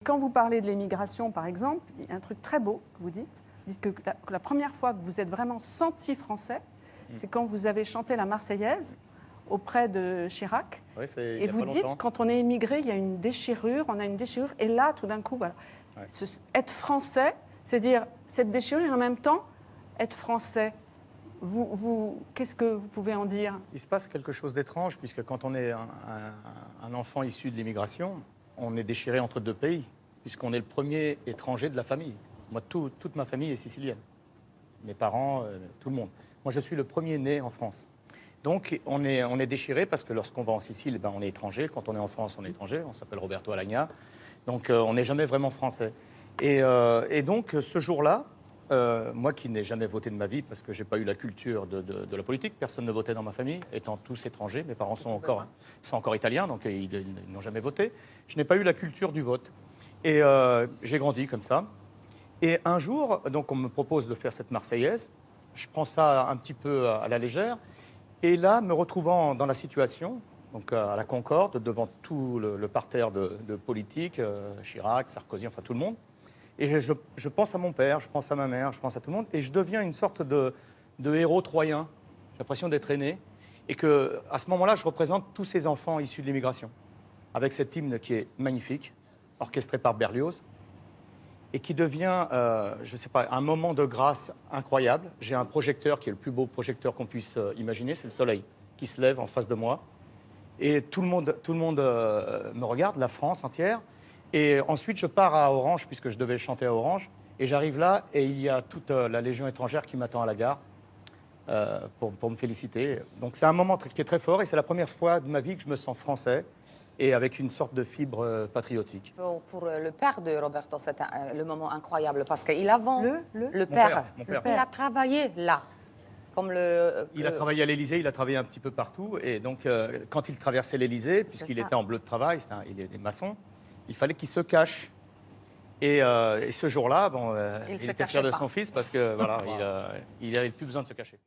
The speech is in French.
Quand vous parlez de l'émigration, par exemple, il y a un truc très beau que vous dites. Vous dites que la première fois que vous êtes vraiment senti français, c'est quand vous avez chanté la Marseillaise auprès de Chirac. Oui, et vous dites, quand on est émigré, il y a une déchirure, on a une déchirure. Et là, tout d'un coup, voilà. Ouais. Être français, c'est dire cette déchirure et en même temps être français. Qu'est-ce que vous pouvez en dire? Il se passe quelque chose d'étrange, puisque quand on est un enfant issu de l'immigration, on est déchiré entre deux pays, puisqu'on est le premier étranger de la famille. Moi, toute ma famille est sicilienne. Mes parents, tout le monde. Moi, je suis le premier né en France. Donc, on est déchiré parce que lorsqu'on va en Sicile, on est étranger. Quand on est en France, on est étranger. On s'appelle Roberto Alagna. Donc, on n'est jamais vraiment français. Et donc, ce jour-là, moi qui n'ai jamais voté de ma vie parce que je n'ai pas eu la culture de la politique, personne ne votait dans ma famille, étant tous étrangers. Mes parents sont encore italiens, donc ils n'ont jamais voté. Je n'ai pas eu la culture du vote. Et j'ai grandi comme ça. Et un jour, donc, on me propose de faire cette Marseillaise. Je prends ça un petit peu à la légère. Et là, me retrouvant dans la situation, donc à la Concorde, devant tout le parterre de politique, Chirac, Sarkozy, enfin tout le monde, et je pense à mon père, je pense à ma mère, je pense à tout le monde, et je deviens une sorte de héros troyen. J'ai l'impression d'être aîné, et qu'à ce moment-là, je représente tous ces enfants issus de l'immigration, avec cet hymne qui est magnifique, orchestré par Berlioz, et qui devient, je ne sais pas, un moment de grâce incroyable. J'ai un projecteur qui est le plus beau projecteur qu'on puisse imaginer, c'est le soleil, qui se lève en face de moi. Et tout le monde me regarde, la France entière. Et ensuite, je pars à Orange, puisque je devais chanter à Orange. Et j'arrive là, et il y a toute la Légion étrangère qui m'attend à la gare pour me féliciter. Donc c'est un moment qui est très fort, et c'est la première fois de ma vie que je me sens français, et avec une sorte de fibre patriotique. Pour le père de Roberto, c'était le moment incroyable, parce qu'il avant Le père, Mon père. il a travaillé là. Il a travaillé à l'Élysée, il a travaillé un petit peu partout. Et donc, quand il traversait l'Élysée, puisqu'il était en bleu de travail, il est maçon, il fallait qu'il se cache. Et ce jour-là, il était fier de son fils parce que voilà, il n'avait plus besoin de se cacher.